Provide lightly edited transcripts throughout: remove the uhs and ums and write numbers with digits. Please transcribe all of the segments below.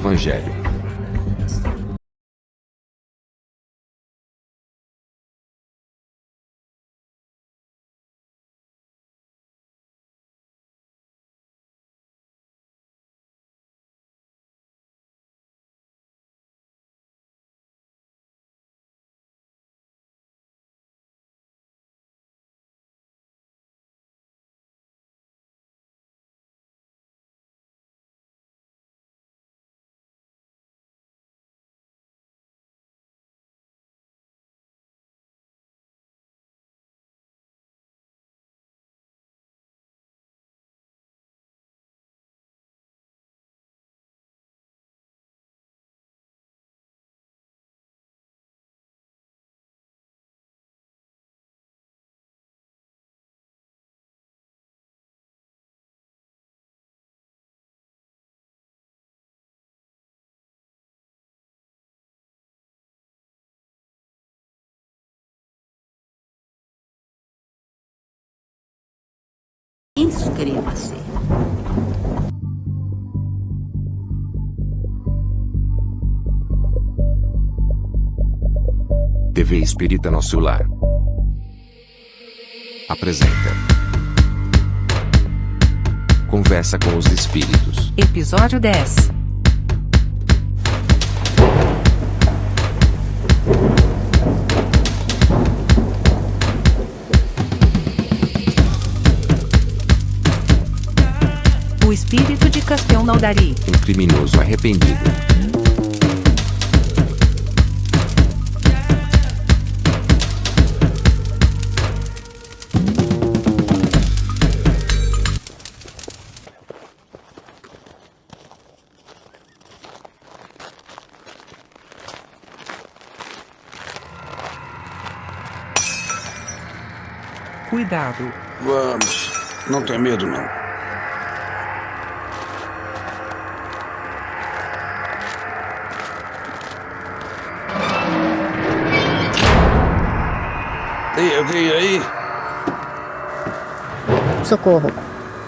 Evangelho. Inscreva-se. TV Espírita Nosso Lar apresenta Conversa com os Espíritos. Episódio 10. O espírito de Castelnaudary. Um criminoso arrependido. Cuidado. Vamos. Não tem medo, não. Tem alguém aí? Socorro.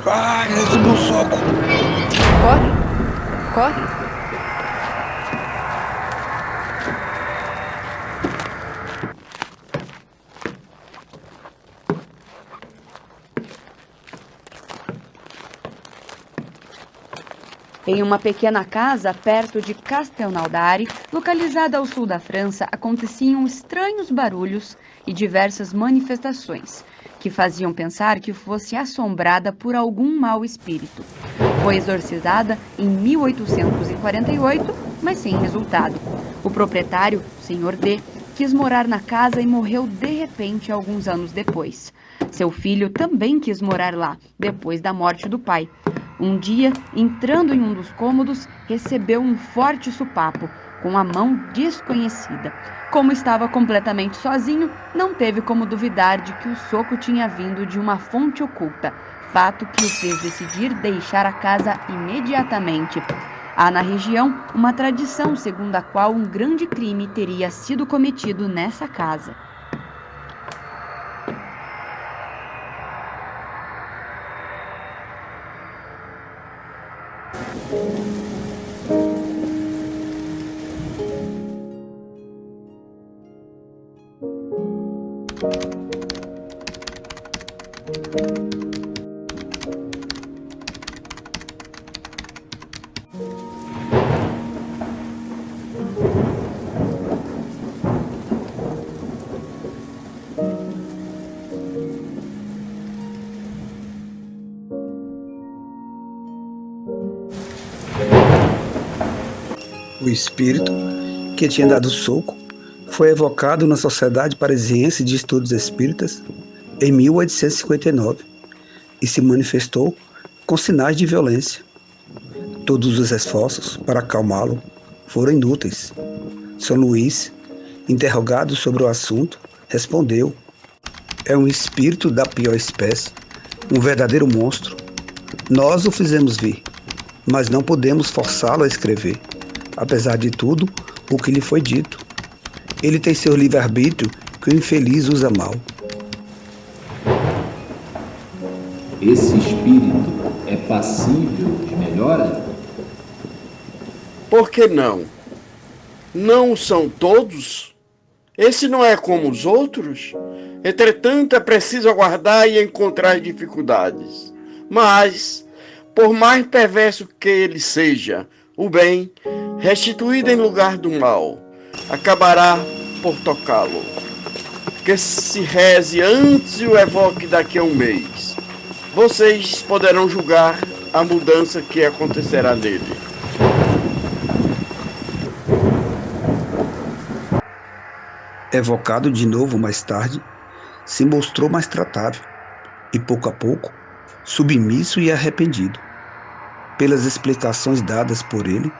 Ai, recebi um soco. Corre. Corre. Em uma pequena casa perto de Castelnaudary, localizada ao sul da França, aconteciam estranhos barulhos e diversas manifestações, que faziam pensar que fosse assombrada por algum mau espírito. Foi exorcizada em 1848, mas sem resultado. O proprietário, Sr. D, quis morar na casa e morreu de repente alguns anos depois. Seu filho também quis morar lá, depois da morte do pai. Um dia, entrando em um dos cômodos, recebeu um forte supapo, com a mão desconhecida. Como estava completamente sozinho, não teve como duvidar de que o soco tinha vindo de uma fonte oculta, fato que o fez decidir deixar a casa imediatamente. Há na região uma tradição segundo a qual um grande crime teria sido cometido nessa casa. O espírito que tinha dado soco foi evocado na Sociedade Parisiense de Estudos Espíritas em 1859 e se manifestou com sinais de violência. Todos os esforços para acalmá-lo foram inúteis. São Luís, interrogado sobre o assunto, respondeu: é um espírito da pior espécie, um verdadeiro monstro. Nós o fizemos vir, mas não podemos forçá-lo a escrever. Apesar de tudo, o que lhe foi dito. Ele tem seu livre-arbítrio que o infeliz usa mal. Esse espírito é passível de melhora? Por que não? Não são todos? Esse não é como os outros? Entretanto, é preciso aguardar e encontrar dificuldades. Mas, por mais perverso que ele seja, o bem, restituído em lugar do mal, acabará por tocá-lo. Que se reze antes e o evoque daqui a um mês. Vocês poderão julgar a mudança que acontecerá nele. Evocado de novo mais tarde, se mostrou mais tratável e, pouco a pouco, submisso e arrependido. Pelas explicações dadas por ele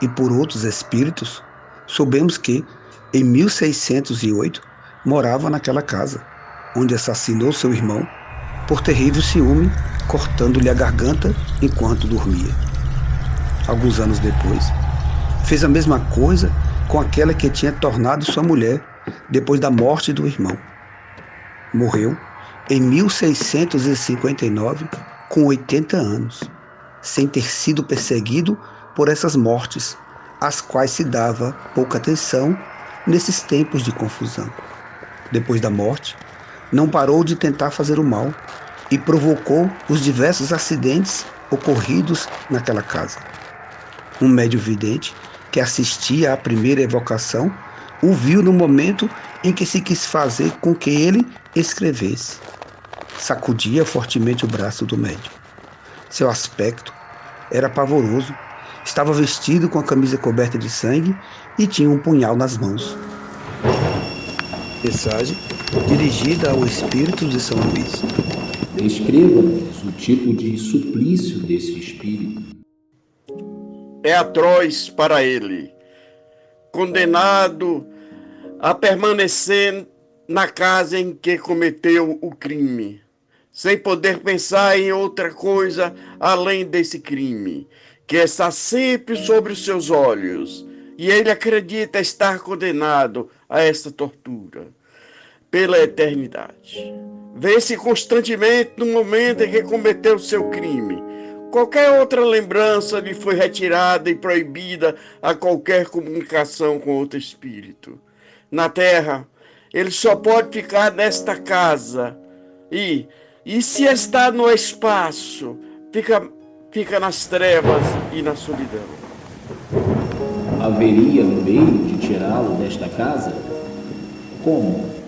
e por outros espíritos, soubemos que, em 1608, morava naquela casa, onde assassinou seu irmão por terrível ciúme, cortando-lhe a garganta enquanto dormia. Alguns anos depois, fez a mesma coisa com aquela que tinha tornado sua mulher depois da morte do irmão. Morreu em 1659 com 80 anos, sem ter sido perseguido por essas mortes, às quais se dava pouca atenção nesses tempos de confusão. Depois da morte, não parou de tentar fazer o mal e provocou os diversos acidentes ocorridos naquela casa. Um médium vidente que assistia à primeira evocação o viu no momento em que se quis fazer com que ele escrevesse. Sacudia fortemente o braço do médium. Seu aspecto era pavoroso, estava vestido com a camisa coberta de sangue e tinha um punhal nas mãos. Mensagem dirigida ao espírito de São Luís. Descreva-nos o tipo de suplício desse espírito. É atroz para ele, condenado a permanecer na casa em que cometeu o crime, sem poder pensar em outra coisa além desse crime, que está sempre sobre os seus olhos, e ele acredita estar condenado a esta tortura pela eternidade. Vê-se constantemente no momento em que cometeu seu crime. Qualquer outra lembrança lhe foi retirada e proibida a qualquer comunicação com outro espírito. Na terra, ele só pode ficar nesta casa e se está no espaço, fica nas trevas e na solidão. Haveria um meio de tirá-lo desta casa? Como?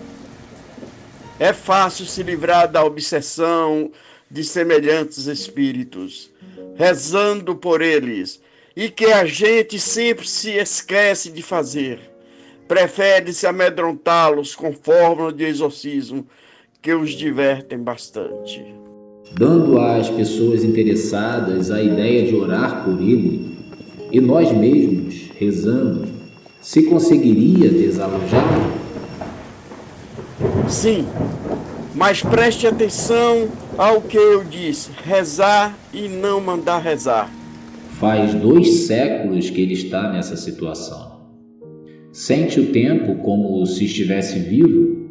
É fácil se livrar da obsessão de semelhantes espíritos, rezando por eles, e que a gente sempre se esquece de fazer. Prefere-se amedrontá-los com fórmulas de exorcismo que os divertem bastante. Dando às pessoas interessadas a ideia de orar por ele, e nós mesmos, rezando, se conseguiria desalojá-lo? Sim, mas preste atenção ao que eu disse, rezar e não mandar rezar. Faz 2 séculos que ele está nessa situação. Sente o tempo como se estivesse vivo?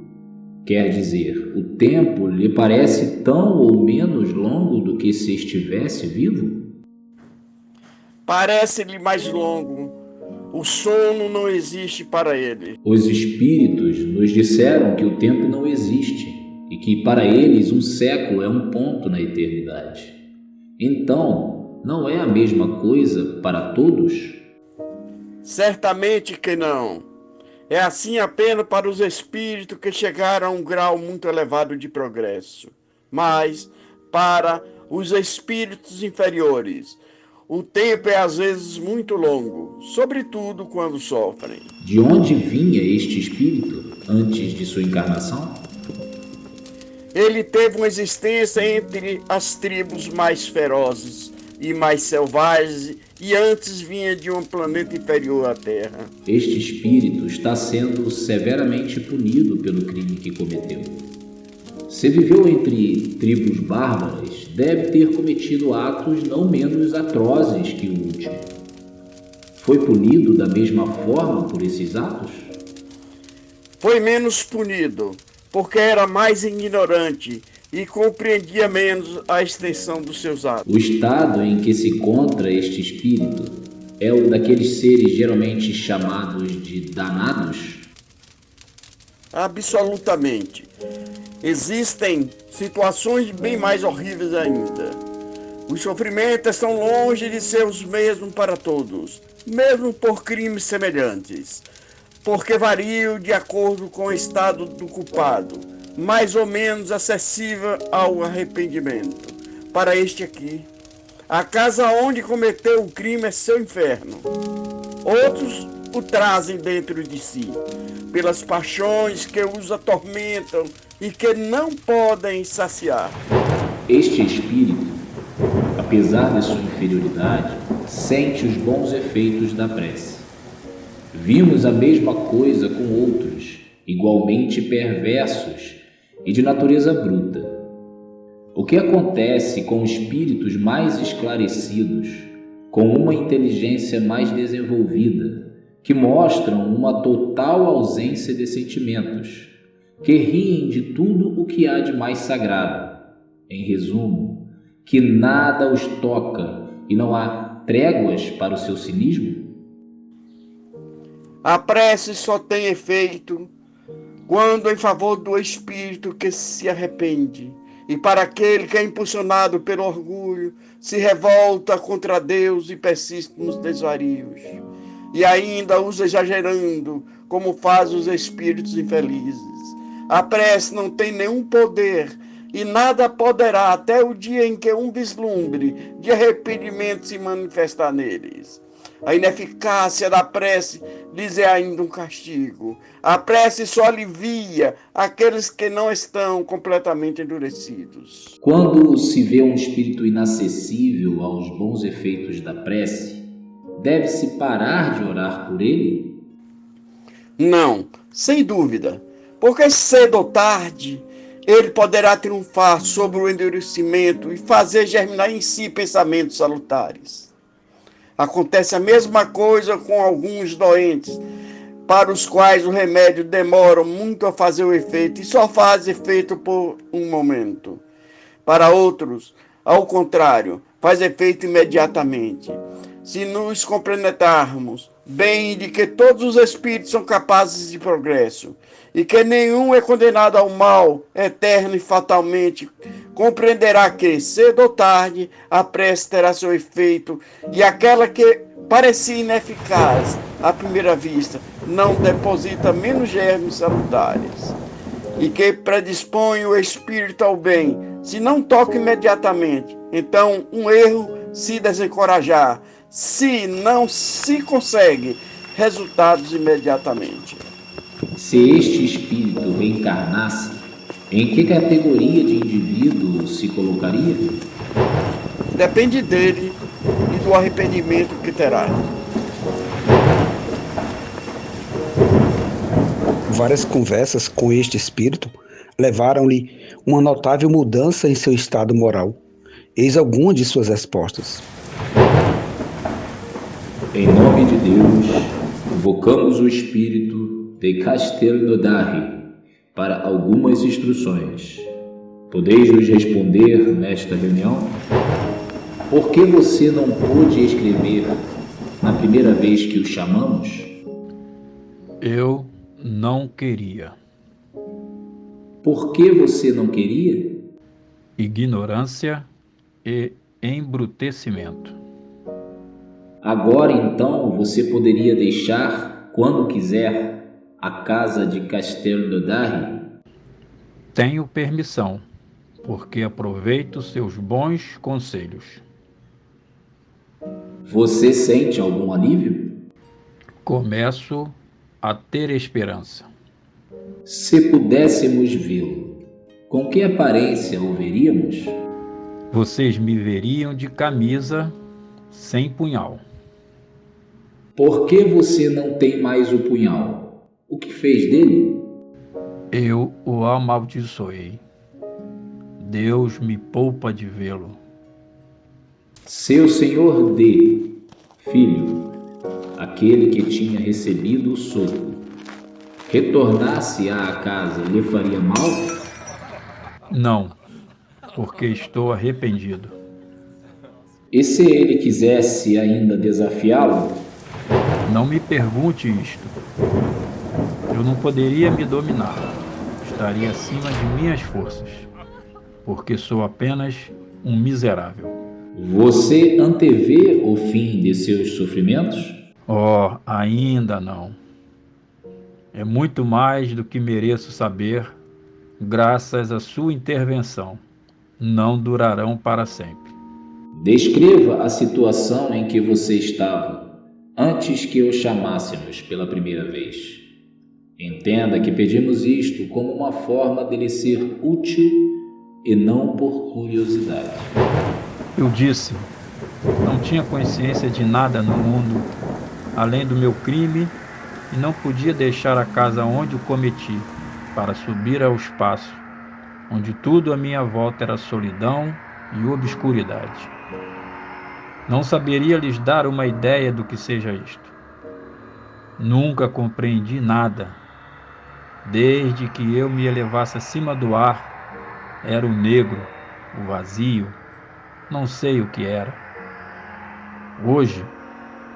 Quer dizer, o tempo lhe parece tão ou menos longo do que se estivesse vivo? Parece-lhe mais longo. O sono não existe para ele. Os espíritos nos disseram que o tempo não existe e que para eles um século é um ponto na eternidade. Então, não é a mesma coisa para todos? Certamente que não. É assim apenas para os espíritos que chegaram a um grau muito elevado de progresso. Mas, para os espíritos inferiores, o tempo é às vezes muito longo, sobretudo quando sofrem. De onde vinha este espírito antes de sua encarnação? Ele teve uma existência entre as tribos mais ferozes e mais selvagens, e antes vinha de um planeta inferior à Terra. Este espírito está sendo severamente punido pelo crime que cometeu. Se viveu entre tribos bárbaras, deve ter cometido atos não menos atrozes que o último. Foi punido da mesma forma por esses atos? Foi menos punido, porque era mais ignorante e compreendia menos a extensão dos seus atos. O estado em que se encontra este espírito é o daqueles seres geralmente chamados de danados? Absolutamente. Existem situações bem mais horríveis ainda. Os sofrimentos estão longe de ser os mesmos para todos, mesmo por crimes semelhantes, porque variam de acordo com o estado do culpado, mais ou menos acessível ao arrependimento. Para este aqui, a casa onde cometeu o crime é seu inferno. Outros o trazem dentro de si, pelas paixões que os atormentam e que não podem saciar. Este espírito, apesar de sua inferioridade, sente os bons efeitos da prece. Vimos a mesma coisa com outros, igualmente perversos e de natureza bruta. O que acontece com espíritos mais esclarecidos, com uma inteligência mais desenvolvida, que mostram uma total ausência de sentimentos, que riem de tudo o que há de mais sagrado. Em resumo, que nada os toca e não há tréguas para o seu cinismo? A prece só tem efeito quando em favor do espírito que se arrepende, e para aquele que é impulsionado pelo orgulho, se revolta contra Deus e persiste nos desvarios, e ainda os exagerando, como faz os espíritos infelizes. A prece não tem nenhum poder e nada poderá até o dia em que um vislumbre de arrependimento se manifestar neles. A ineficácia da prece lhes é ainda um castigo. A prece só alivia aqueles que não estão completamente endurecidos. Quando se vê um espírito inacessível aos bons efeitos da prece, deve-se parar de orar por ele? Não, sem dúvida, porque cedo ou tarde ele poderá triunfar sobre o endurecimento e fazer germinar em si pensamentos salutares. Acontece a mesma coisa com alguns doentes, para os quais o remédio demora muito a fazer o efeito e só faz efeito por um momento. Para outros, ao contrário, faz efeito imediatamente. Se nos compreendermos bem de que todos os espíritos são capazes de progresso e que nenhum é condenado ao mal eterno e fatalmente, compreenderá que, cedo ou tarde, a prece terá seu efeito e aquela que parecia ineficaz à primeira vista não deposita menos germes salutares e que predispõe o espírito ao bem, se não toca imediatamente. Então, um erro se desencorajar, se não se consegue resultados imediatamente. Se este espírito reencarnasse, em que categoria de indivíduo se colocaria? Depende dele e do arrependimento que terá. Várias conversas com este espírito levaram-lhe uma notável mudança em seu estado moral. Eis algumas de suas respostas. Em nome de Deus, invocamos o espírito de Castelnaudary para algumas instruções. Podeis nos responder nesta reunião? Por que você não pôde escrever na primeira vez que o chamamos? Eu não queria. Por que você não queria? Ignorância e embrutecimento. Agora então você poderia deixar, quando quiser, a casa de Castelnaudary? Tenho permissão, porque aproveito seus bons conselhos. Você sente algum alívio? Começo a ter esperança. Se pudéssemos vê-lo, com que aparência o veríamos? Vocês me veriam de camisa, sem punhal. Por que você não tem mais o punhal? O que fez dele? Eu o amaldiçoei. Deus me poupa de vê-lo. Seu senhor D, filho, aquele que tinha recebido o soco, retornasse à casa, lhe faria mal? Não, porque estou arrependido. E se ele quisesse ainda desafiá-lo? Não me pergunte isto. Eu não poderia me dominar. Estaria acima de minhas forças, porque sou apenas um miserável. Você antevê o fim de seus sofrimentos? Oh, ainda não. É muito mais do que mereço saber, graças à sua intervenção. Não durarão para sempre. Descreva a situação em que você estava antes que o chamássemos pela primeira vez. Entenda que pedimos isto como uma forma de lhe ser útil e não por curiosidade. Eu disse, não tinha consciência de nada no mundo, além do meu crime, e não podia deixar a casa onde o cometi, para subir ao espaço, onde tudo à minha volta era solidão e obscuridade. Não saberia lhes dar uma ideia do que seja isto. Nunca compreendi nada. Desde que eu me elevasse acima do ar, era o negro, o vazio, não sei o que era. Hoje,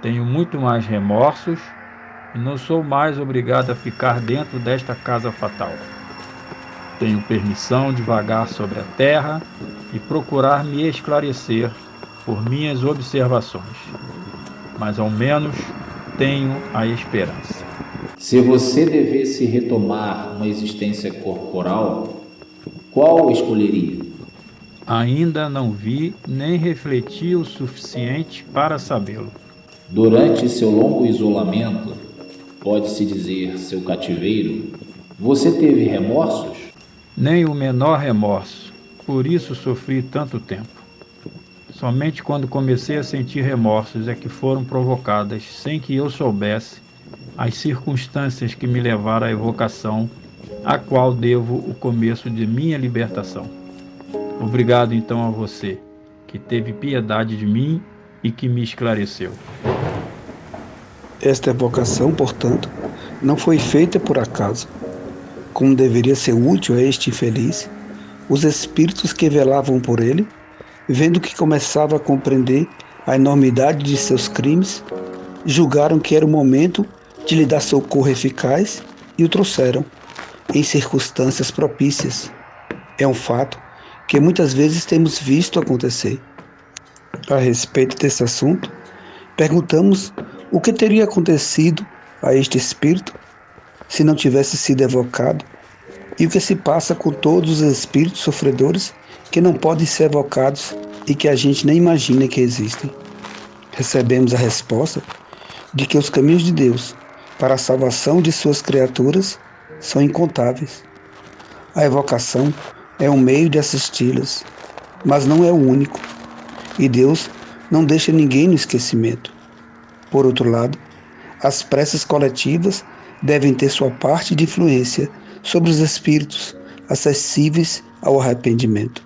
tenho muito mais remorsos e não sou mais obrigado a ficar dentro desta casa fatal. Tenho permissão de vagar sobre a terra e procurar me esclarecer por minhas observações, mas ao menos tenho a esperança. Se você devesse retomar uma existência corporal, qual escolheria? Ainda não vi nem refleti o suficiente para sabê-lo. Durante seu longo isolamento, pode-se dizer seu cativeiro, você teve remorsos? Nem o menor remorso, por isso sofri tanto tempo. Somente quando comecei a sentir remorsos é que foram provocadas, sem que eu soubesse, as circunstâncias que me levaram à evocação, a qual devo o começo de minha libertação. Obrigado então a você, que teve piedade de mim e que me esclareceu. Esta evocação, portanto, não foi feita por acaso. Como deveria ser útil a este infeliz, os espíritos que velavam por ele, vendo que começava a compreender a enormidade de seus crimes, julgaram que era o momento de lhe dar socorro eficaz e o trouxeram, em circunstâncias propícias. É um fato que muitas vezes temos visto acontecer. A respeito desse assunto, perguntamos o que teria acontecido a este espírito se não tivesse sido evocado e o que se passa com todos os espíritos sofredores que não podem ser evocados e que a gente nem imagina que existem. Recebemos a resposta de que os caminhos de Deus para a salvação de suas criaturas são incontáveis. A evocação é um meio de assisti-las, mas não é o único, e Deus não deixa ninguém no esquecimento. Por outro lado, as preces coletivas devem ter sua parte de influência sobre os espíritos acessíveis ao arrependimento.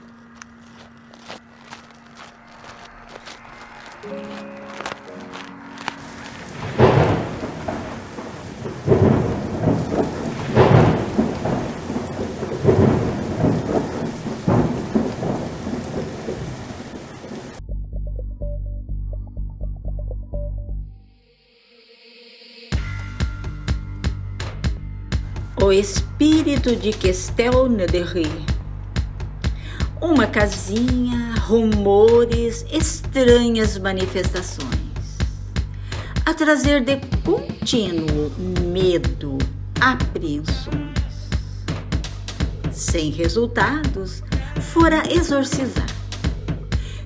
O espírito de Castelnaudary. Uma casinha, rumores, estranhas manifestações, a trazer de contínuo medo, apreensões. Sem resultados, fora exorcizar.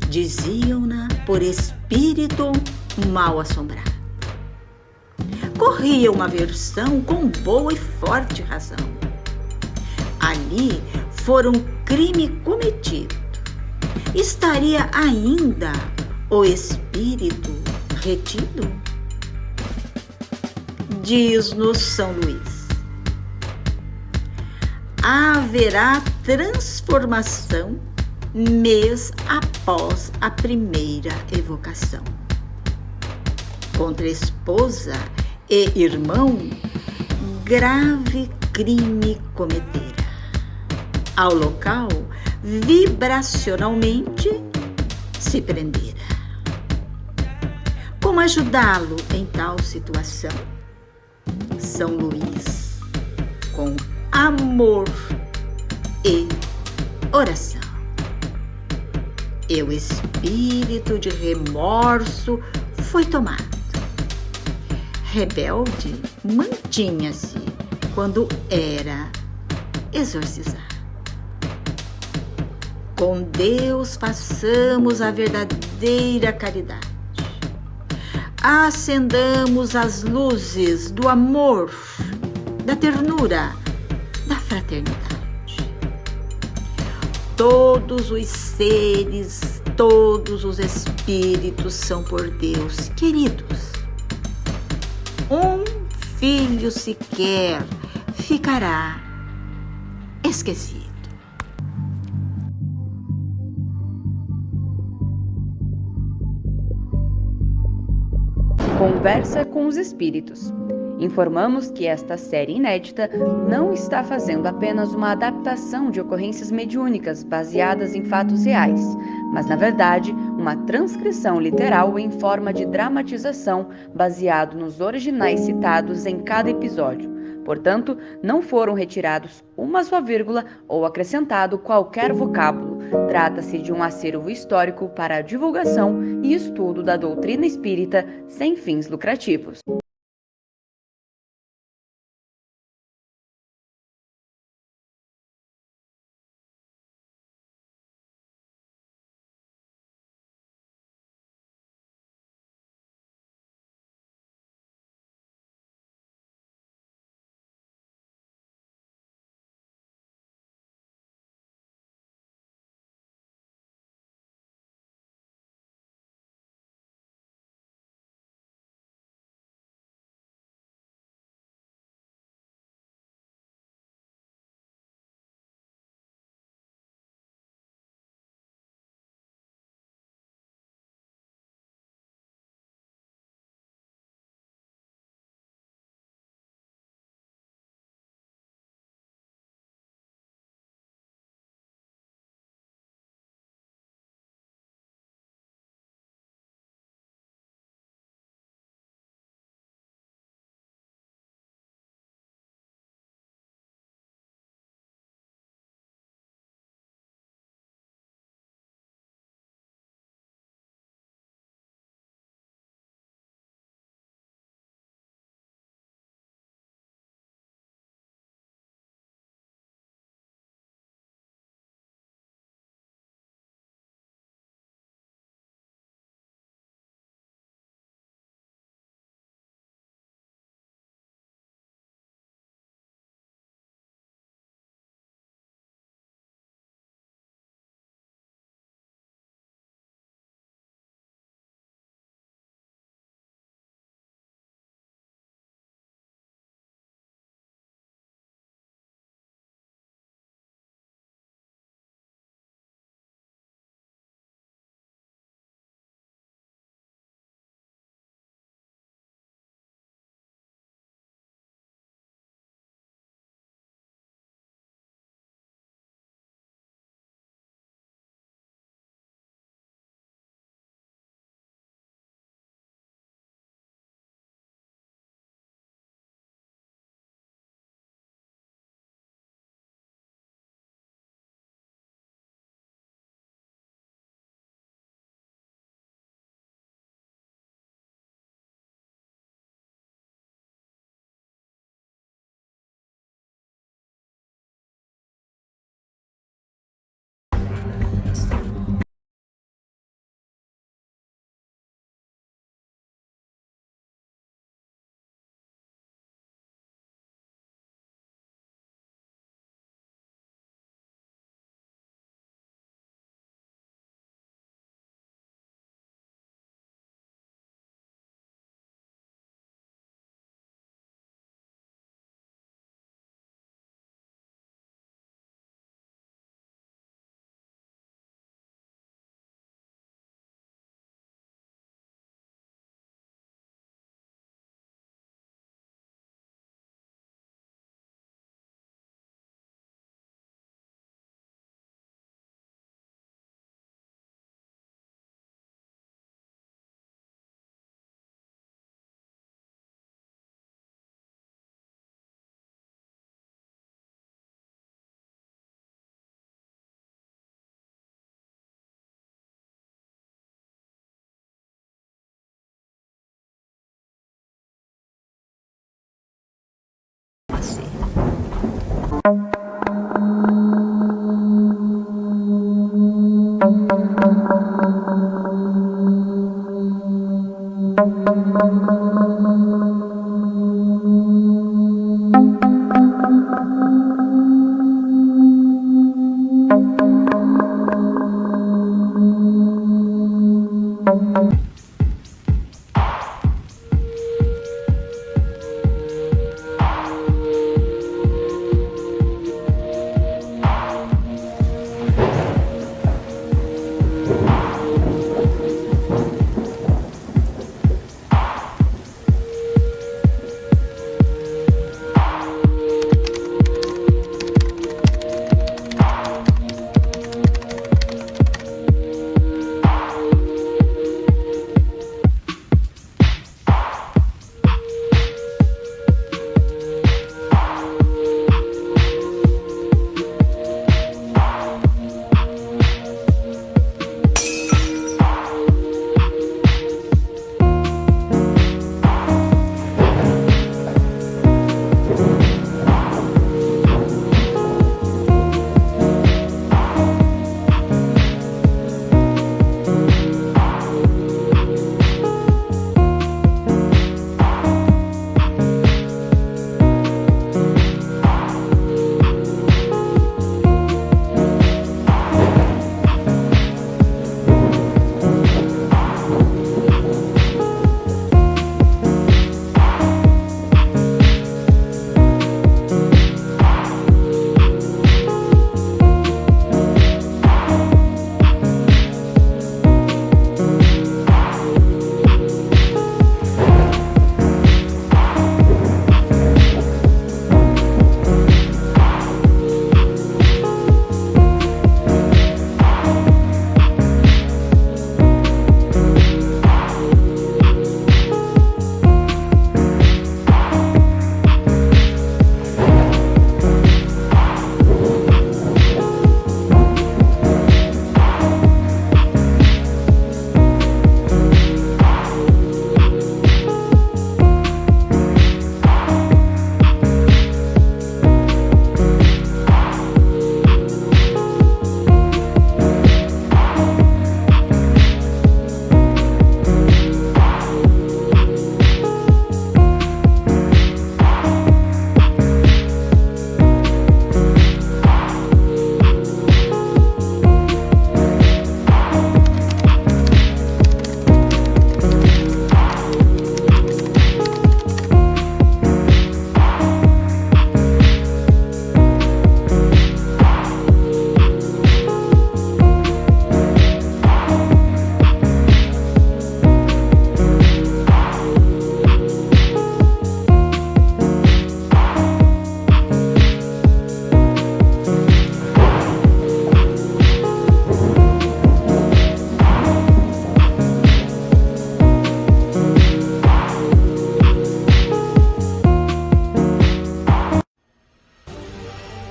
Diziam-na por espírito mal assombrado. Corria uma versão com boa e forte razão. Ali fora um crime cometido. Estaria ainda o espírito retido? Diz-nos São Luís: haverá transformação mês após a primeira evocação. Contra a esposa e irmão, grave crime cometera. Ao local, vibracionalmente, se prendera. Como ajudá-lo em tal situação? São Luís, com amor e oração. E o espírito de remorso foi tomado. Rebelde mantinha-se quando era exorcizado. Com Deus façamos a verdadeira caridade. Acendamos as luzes do amor, da ternura, da fraternidade. Todos os seres, todos os espíritos são por Deus queridos. Um filho sequer ficará esquecido. Conversa com os Espíritos. Informamos que esta série inédita não está fazendo apenas uma adaptação de ocorrências mediúnicas baseadas em fatos reais, mas, na verdade, uma transcrição literal em forma de dramatização baseado nos originais citados em cada episódio. Portanto, não foram retirados uma só vírgula ou acrescentado qualquer vocábulo. Trata-se de um acervo histórico para a divulgação e estudo da doutrina espírita sem fins lucrativos.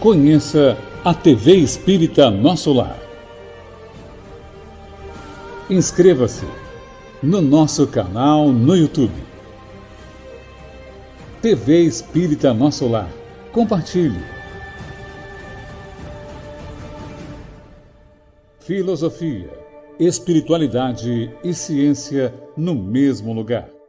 Conheça a TV Espírita Nosso Lar. Inscreva-se no nosso canal no YouTube. TV Espírita Nosso Lar. Compartilhe. Filosofia, espiritualidade e ciência no mesmo lugar.